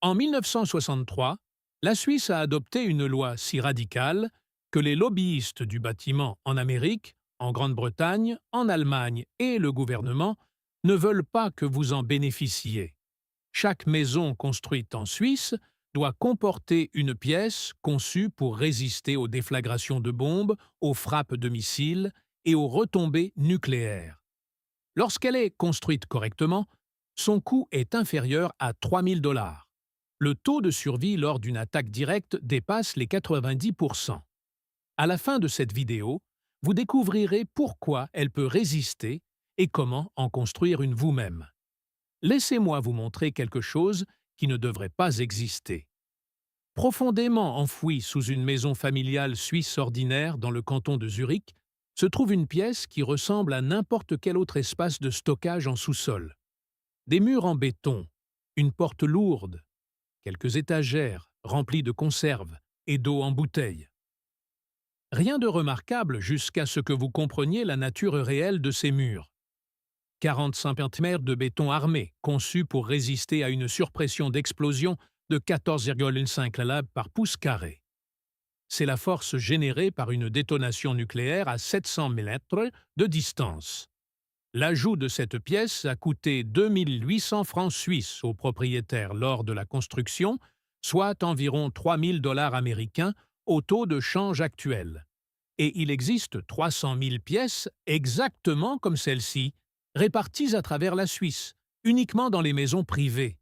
En 1963, la Suisse a adopté une loi si radicale que les lobbyistes du bâtiment en Amérique, en Grande-Bretagne, en Allemagne et le gouvernement ne veulent pas que vous en bénéficiez. Chaque maison construite en Suisse doit comporter une pièce conçue pour résister aux déflagrations de bombes, aux frappes de missiles et aux retombées nucléaires. Lorsqu'elle est construite correctement, son coût est inférieur à 3 000 $. Le taux de survie lors d'une attaque directe dépasse les 90%. À la fin de cette vidéo, vous découvrirez pourquoi elle peut résister et comment en construire une vous-même. Laissez-moi vous montrer quelque chose qui ne devrait pas exister. Profondément enfouie sous une maison familiale suisse ordinaire dans le canton de Zurich, se trouve une pièce qui ressemble à n'importe quel autre espace de stockage en sous-sol. Des murs en béton, une porte lourde, quelques étagères remplies de conserves et d'eau en bouteille. Rien de remarquable jusqu'à ce que vous compreniez la nature réelle de ces murs. 40 cm de béton armé, conçu pour résister à une surpression d'explosion de 14,5 lab par pouce carré. C'est la force générée par une détonation nucléaire à 700 mètres de distance. L'ajout de cette pièce a coûté 2 800 francs suisses aux propriétaires lors de la construction, soit environ 3 000 $ américains au taux de change actuel. Et il existe 300 000 pièces exactement comme celle-ci, réparties à travers la Suisse, uniquement dans les maisons privées.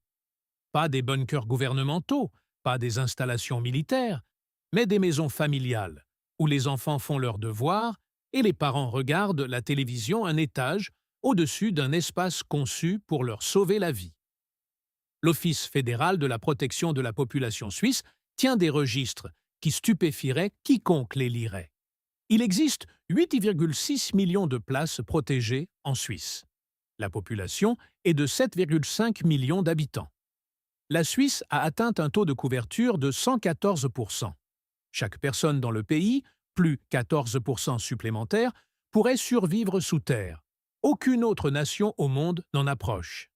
Pas des bunkers gouvernementaux, pas des installations militaires, mais des maisons familiales, où les enfants font leurs devoirs et les parents regardent la télévision un étage au-dessus d'un espace conçu pour leur sauver la vie. L'Office fédéral de la protection de la population suisse tient des registres qui stupéfieraient quiconque les lirait. Il existe 8,6 millions de places protégées en Suisse. La population est de 7,5 millions d'habitants. La Suisse a atteint un taux de couverture de 114%. Chaque personne dans le pays, plus 14% supplémentaires, pourrait survivre sous terre. Aucune autre nation au monde n'en approche.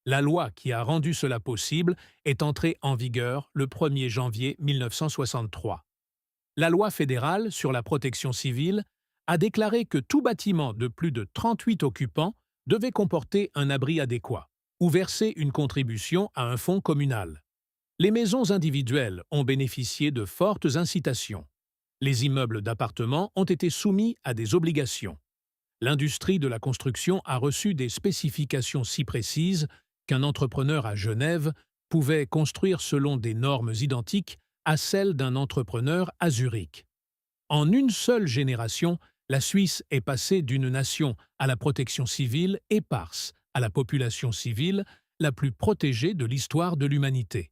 La loi qui a rendu cela possible est entrée en vigueur le 1er janvier 1963. La loi fédérale sur la protection civile a déclaré que tout bâtiment de plus de 38 occupants devait comporter un abri adéquat ou verser une contribution à un fonds communal. Les maisons individuelles ont bénéficié de fortes incitations. Les immeubles d'appartements ont été soumis à des obligations. L'industrie de la construction a reçu des spécifications si précises qu'un entrepreneur à Genève pouvait construire selon des normes identiques à celles d'un entrepreneur à Zurich. En une seule génération, la Suisse est passée d'une nation à la protection civile éparse à la population civile la plus protégée de l'histoire de l'humanité.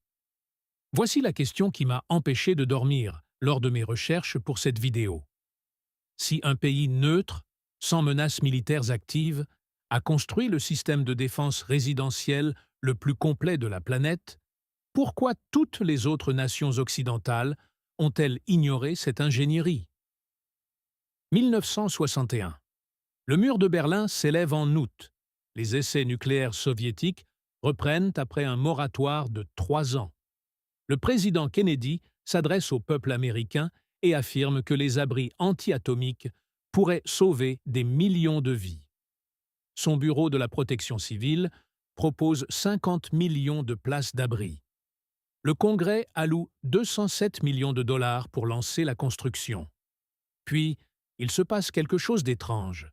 Voici la question qui m'a empêché de dormir lors de mes recherches pour cette vidéo. Si un pays neutre, sans menaces militaires actives, a construit le système de défense résidentielle le plus complet de la planète, pourquoi toutes les autres nations occidentales ont-elles ignoré cette ingénierie? 1961. Le mur de Berlin s'élève en août. Les essais nucléaires soviétiques reprennent après un moratoire de 3 ans. Le président Kennedy s'adresse au peuple américain et affirme que les abris anti-atomiques pourraient sauver des millions de vies. Son bureau de la protection civile propose 50 millions de places d'abri. Le Congrès alloue 207 millions de dollars pour lancer la construction. Puis, il se passe quelque chose d'étrange.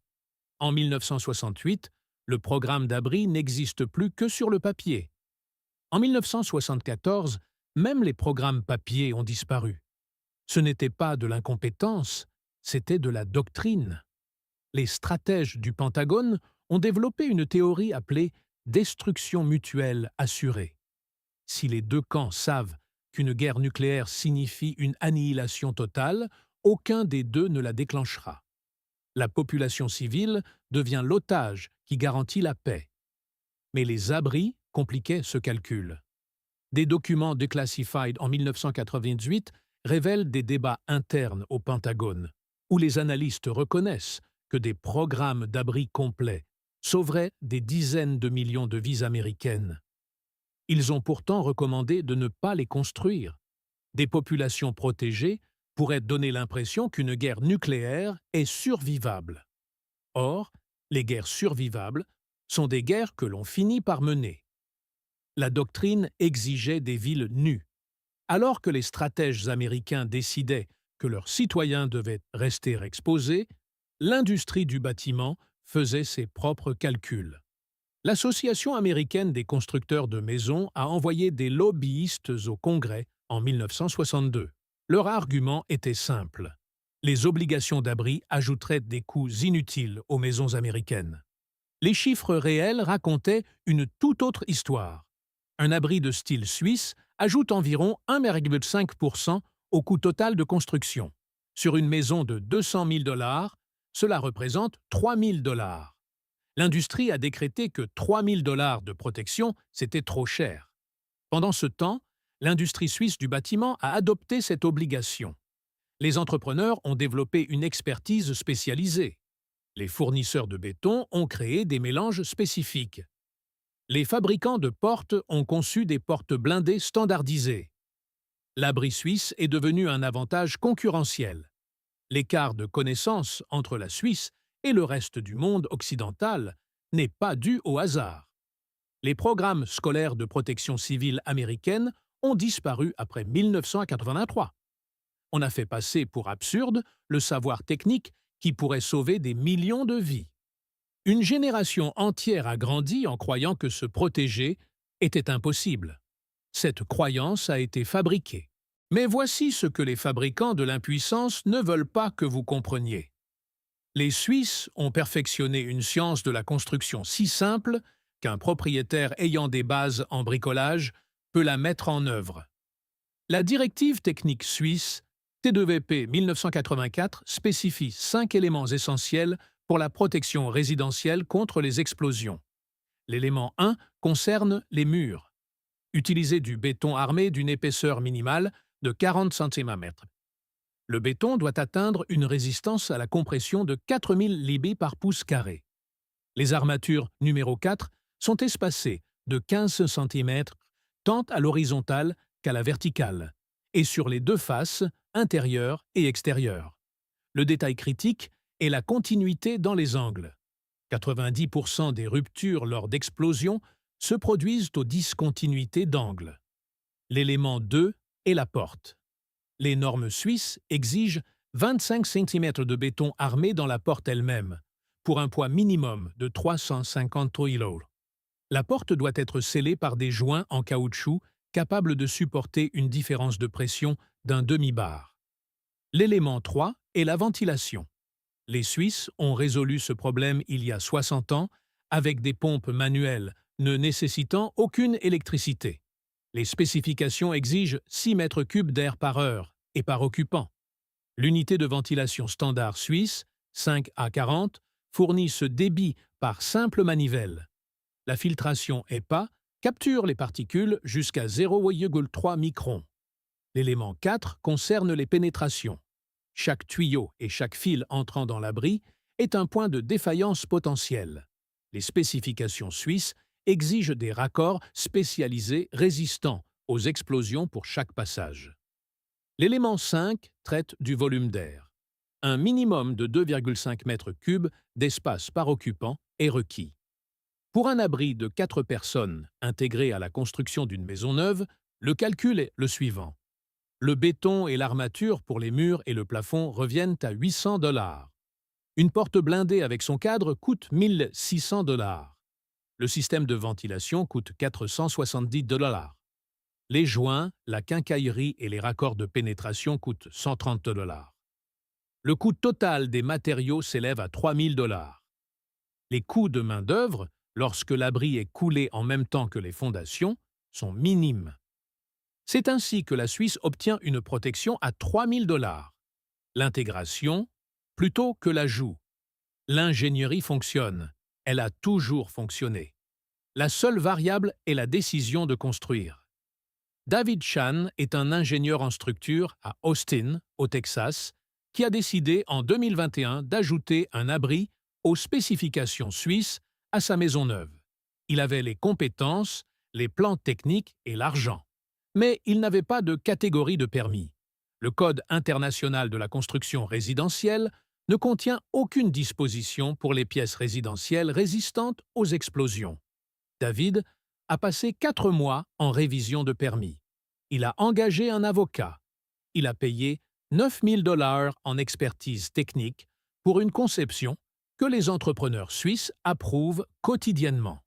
En 1968, le programme d'abri n'existe plus que sur le papier. En 1974, même les programmes papier ont disparu. Ce n'était pas de l'incompétence, c'était de la doctrine. Les stratèges du Pentagone ont développé une théorie appelée « destruction mutuelle assurée ». Si les deux camps savent qu'une guerre nucléaire signifie une annihilation totale, aucun des deux ne la déclenchera. La population civile devient l'otage qui garantit la paix. Mais les abris compliquaient ce calcul. Des documents declassified en 1998 révèlent des débats internes au Pentagone, où les analystes reconnaissent que des programmes d'abri complets sauveraient des dizaines de millions de vies américaines. Ils ont pourtant recommandé de ne pas les construire. Des populations protégées pourraient donner l'impression qu'une guerre nucléaire est survivable. Or, les guerres survivables sont des guerres que l'on finit par mener. La doctrine exigeait des villes nues. Alors que les stratèges américains décidaient que leurs citoyens devaient rester exposés, l'industrie du bâtiment faisait ses propres calculs. L'Association américaine des constructeurs de maisons a envoyé des lobbyistes au Congrès en 1962. Leur argument était simple. Les obligations d'abri ajouteraient des coûts inutiles aux maisons américaines. Les chiffres réels racontaient une toute autre histoire. Un abri de style suisse ajoute environ 1,5% au coût total de construction. Sur une maison de 200 000 $, cela représente 3 000 $. L'industrie a décrété que 3 000 $ de protection, c'était trop cher. Pendant ce temps, l'industrie suisse du bâtiment a adopté cette obligation. Les entrepreneurs ont développé une expertise spécialisée. Les fournisseurs de béton ont créé des mélanges spécifiques. Les fabricants de portes ont conçu des portes blindées standardisées. L'abri suisse est devenu un avantage concurrentiel. L'écart de connaissances entre la Suisse et le reste du monde occidental n'est pas dû au hasard. Les programmes scolaires de protection civile américaine ont disparu après 1983. On a fait passer pour absurde le savoir technique qui pourrait sauver des millions de vies. Une génération entière a grandi en croyant que se protéger était impossible. Cette croyance a été fabriquée. Mais voici ce que les fabricants de l'impuissance ne veulent pas que vous compreniez. Les Suisses ont perfectionné une science de la construction si simple qu'un propriétaire ayant des bases en bricolage peut la mettre en œuvre. La directive technique suisse TWP 1984 spécifie 5 éléments essentiels pour la protection résidentielle contre les explosions. L'élément 1 concerne les murs. Utilisez du béton armé d'une épaisseur minimale de 40 cm. Le béton doit atteindre une résistance à la compression de 4000 libs par pouce carré. Les armatures numéro 4 sont espacées de 15 cm tant à l'horizontale qu'à la verticale, et sur les deux faces, intérieure et extérieure. Le détail critique est la continuité dans les angles. 90% des ruptures lors d'explosions se produisent aux discontinuités d'angles. L'élément 2 est la porte. Les normes suisses exigent 25 cm de béton armé dans la porte elle-même, pour un poids minimum de 350 kg. La porte doit être scellée par des joints en caoutchouc capables de supporter une différence de pression d'un demi-bar. L'élément 3 est la ventilation. Les Suisses ont résolu ce problème il y a 60 ans avec des pompes manuelles ne nécessitant aucune électricité. Les spécifications exigent 6 mètres cubes d'air par heure et par occupant. L'unité de ventilation standard suisse, 5 à 40, fournit ce débit par simple manivelle. La filtration EPA capture les particules jusqu'à 0,3 microns. L'élément 4 concerne les pénétrations. Chaque tuyau et chaque fil entrant dans l'abri est un point de défaillance potentiel. Les spécifications suisses exigent des raccords spécialisés résistants aux explosions pour chaque passage. L'élément 5 traite du volume d'air. Un minimum de 2,5 mètres cubes d'espace par occupant est requis. Pour un abri de 4 personnes intégré à la construction d'une maison neuve, le calcul est le suivant. Le béton et l'armature pour les murs et le plafond reviennent à 800 $. Une porte blindée avec son cadre coûte 1 600 $. Le système de ventilation coûte 470 $. Les joints, la quincaillerie et les raccords de pénétration coûtent 130 $. Le coût total des matériaux s'élève à 3 000 $. Les coûts de main-d'œuvre, lorsque l'abri est coulé en même temps que les fondations, sont minimes. C'est ainsi que la Suisse obtient une protection à 3 000 $. L'intégration plutôt que l'ajout. L'ingénierie fonctionne. Elle a toujours fonctionné. La seule variable est la décision de construire. David Chan est un ingénieur en structure à Austin, au Texas, qui a décidé en 2021 d'ajouter un abri aux spécifications suisses à sa maison neuve. Il avait les compétences, les plans techniques et l'argent. Mais il n'avait pas de catégorie de permis. Le Code international de la construction résidentielle ne contient aucune disposition pour les pièces résidentielles résistantes aux explosions. David a passé 4 mois en révision de permis. Il a engagé un avocat. Il a payé 9 000 $ en expertise technique pour une conception que les entrepreneurs suisses approuvent quotidiennement.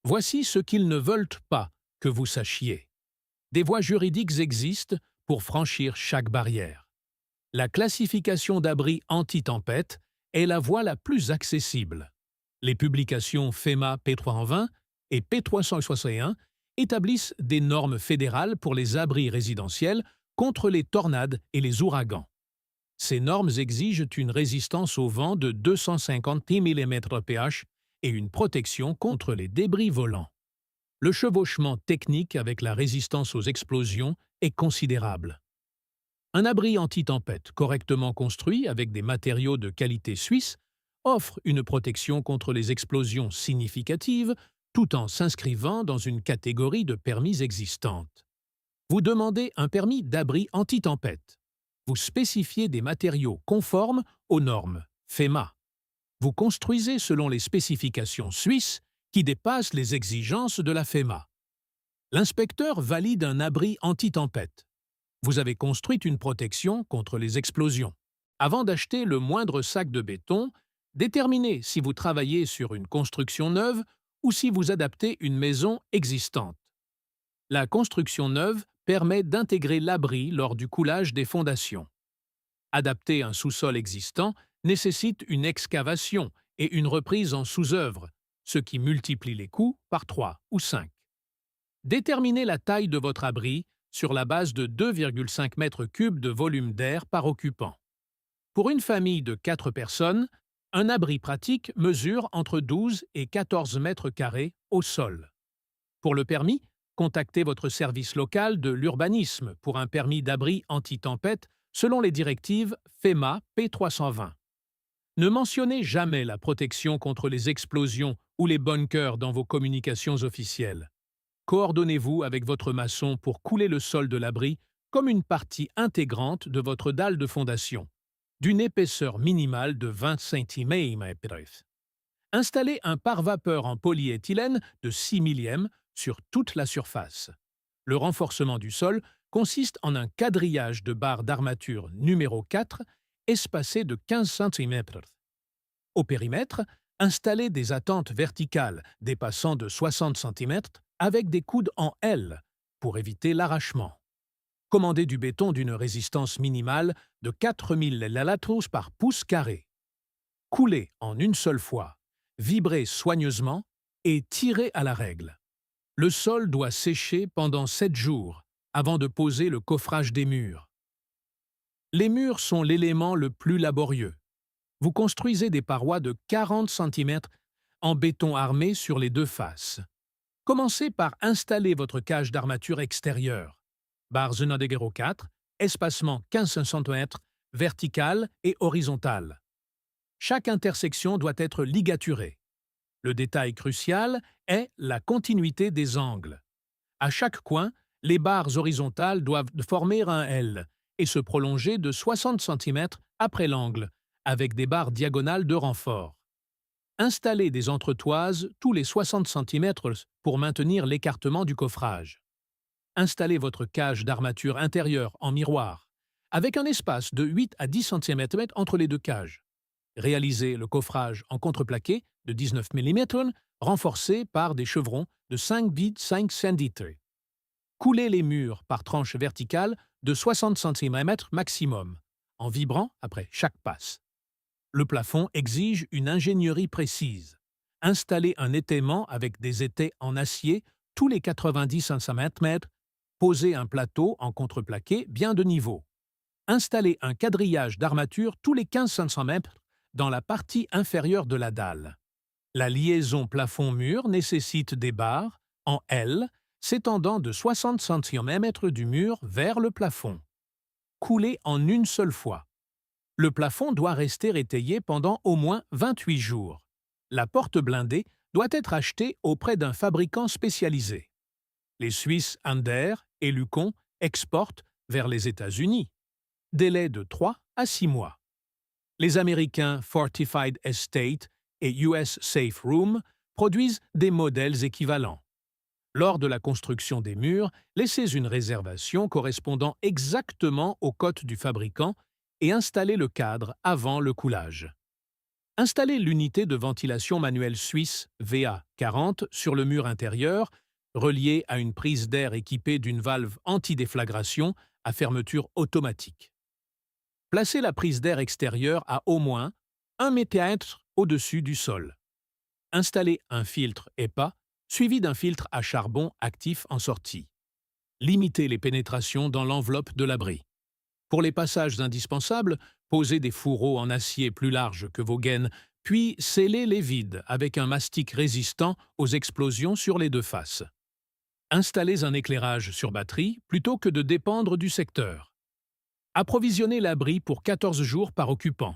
Voici ce qu'ils ne veulent pas que vous sachiez. Des voies juridiques existent pour franchir chaque barrière. La classification d'abri anti-tempête est la voie la plus accessible. Les publications FEMA P320 et P361 établissent des normes fédérales pour les abris résidentiels contre les tornades et les ouragans. Ces normes exigent une résistance au vent de 250 mm/ph et une protection contre les débris volants. Le chevauchement technique avec la résistance aux explosions est considérable. Un abri anti-tempête correctement construit avec des matériaux de qualité suisse offre une protection contre les explosions significatives tout en s'inscrivant dans une catégorie de permis existante. Vous demandez un permis d'abri anti-tempête. Vous spécifiez des matériaux conformes aux normes FEMA. Vous construisez selon les spécifications suisses qui dépassent les exigences de la FEMA. L'inspecteur valide un abri anti-tempête. Vous avez construit une protection contre les explosions. Avant d'acheter le moindre sac de béton, déterminez si vous travaillez sur une construction neuve ou si vous adaptez une maison existante. La construction neuve permet d'intégrer l'abri lors du coulage des fondations. Adapter un sous-sol existant nécessite une excavation et une reprise en sous-œuvre, ce qui multiplie les coûts par 3 ou 5. Déterminez la taille de votre abri sur la base de 2,5 m3 de volume d'air par occupant. Pour une famille de 4 personnes, un abri pratique mesure entre 12 et 14 m² au sol. Pour le permis, contactez votre service local de l'urbanisme pour un permis d'abri anti-tempête selon les directives FEMA P320. Ne mentionnez jamais la protection contre les explosions ou les bunkers dans vos communications officielles. Coordonnez-vous avec votre maçon pour couler le sol de l'abri comme une partie intégrante de votre dalle de fondation, d'une épaisseur minimale de 20 cm. Installez un pare-vapeur en polyéthylène de 6 millième sur toute la surface. Le renforcement du sol consiste en un quadrillage de barres d'armature numéro 4 espacées de 15 cm. Au périmètre, installez des attentes verticales dépassant de 60 cm avec des coudes en L pour éviter l'arrachement. Commandez du béton d'une résistance minimale de 4000 lalatros par pouce carré. Coulez en une seule fois, vibrez soigneusement et tirez à la règle. Le sol doit sécher pendant 7 jours avant de poser le coffrage des murs. Les murs sont l'élément le plus laborieux. Vous construisez des parois de 40 cm en béton armé sur les deux faces. Commencez par installer votre cage d'armature extérieure. Barre 4, espacement 15 cm, verticale et horizontale. Chaque intersection doit être ligaturée. Le détail crucial est la continuité des angles. À chaque coin, les barres horizontales doivent former un L et se prolonger de 60 cm après l'angle, avec des barres diagonales de renfort. Installez des entretoises tous les 60 cm pour maintenir l'écartement du coffrage. Installez votre cage d'armature intérieure en miroir, avec un espace de 8 à 10 cm entre les deux cages. Réalisez le coffrage en contreplaqué de 19 mm, renforcé par des chevrons de 5 bits 5 cm. Coulez les murs par tranche verticale de 60 cm maximum, en vibrant après chaque passe. Le plafond exige une ingénierie précise. Installez un étaiement avec des étais en acier tous les 90 cm, posez un plateau en contreplaqué bien de niveau. Installez un quadrillage d'armature tous les 15 cm dans la partie inférieure de la dalle. La liaison plafond-mur nécessite des barres en L s'étendant de 60 cm du mur vers le plafond. Coulez en une seule fois. Le plafond doit rester étayé pendant au moins 28 jours. La porte blindée doit être achetée auprès d'un fabricant spécialisé. Les Suisses Ander et Lucon exportent vers les États-Unis. Délai de 3 à 6 mois. Les Américains Fortified Estate et US Safe Room produisent des modèles équivalents. Lors de la construction des murs, laissez une réservation correspondant exactement aux cotes du fabricant et installez le cadre avant le coulage. Installez l'unité de ventilation manuelle suisse VA40 sur le mur intérieur, reliée à une prise d'air équipée d'une valve antidéflagration à fermeture automatique. Placez la prise d'air extérieure à au moins 1 mètre au-dessus du sol. Installez un filtre EPA suivi d'un filtre à charbon actif en sortie. Limitez les pénétrations dans l'enveloppe de l'abri. Pour les passages indispensables, posez des fourreaux en acier plus larges que vos gaines, puis scellez les vides avec un mastic résistant aux explosions sur les deux faces. Installez un éclairage sur batterie plutôt que de dépendre du secteur. Approvisionnez l'abri pour 14 jours par occupant.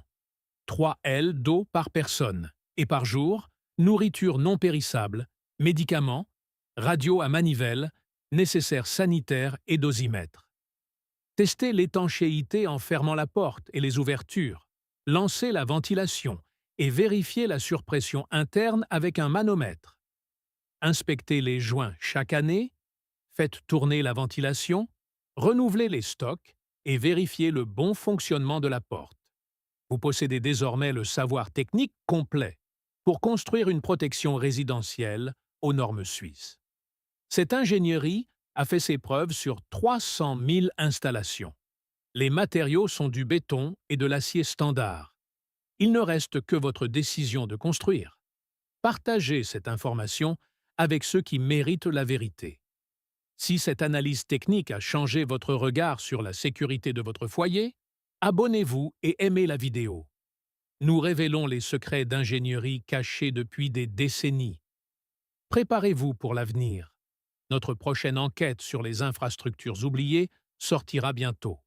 3 L d'eau par personne. Et par jour, nourriture non périssable, médicaments, radio à manivelle, nécessaires sanitaires et dosimètre. Testez l'étanchéité en fermant la porte et les ouvertures. Lancez la ventilation et vérifiez la surpression interne avec un manomètre. Inspectez les joints chaque année, faites tourner la ventilation, renouvelez les stocks et vérifiez le bon fonctionnement de la porte. Vous possédez désormais le savoir technique complet pour construire une protection résidentielle aux normes suisses. Cette ingénierie a fait ses preuves sur 300 000 installations. Les matériaux sont du béton et de l'acier standard. Il ne reste que votre décision de construire. Partagez cette information avec ceux qui méritent la vérité. Si cette analyse technique a changé votre regard sur la sécurité de votre foyer, abonnez-vous et aimez la vidéo. Nous révélons les secrets d'ingénierie cachés depuis des décennies. Préparez-vous pour l'avenir. Notre prochaine enquête sur les infrastructures oubliées sortira bientôt.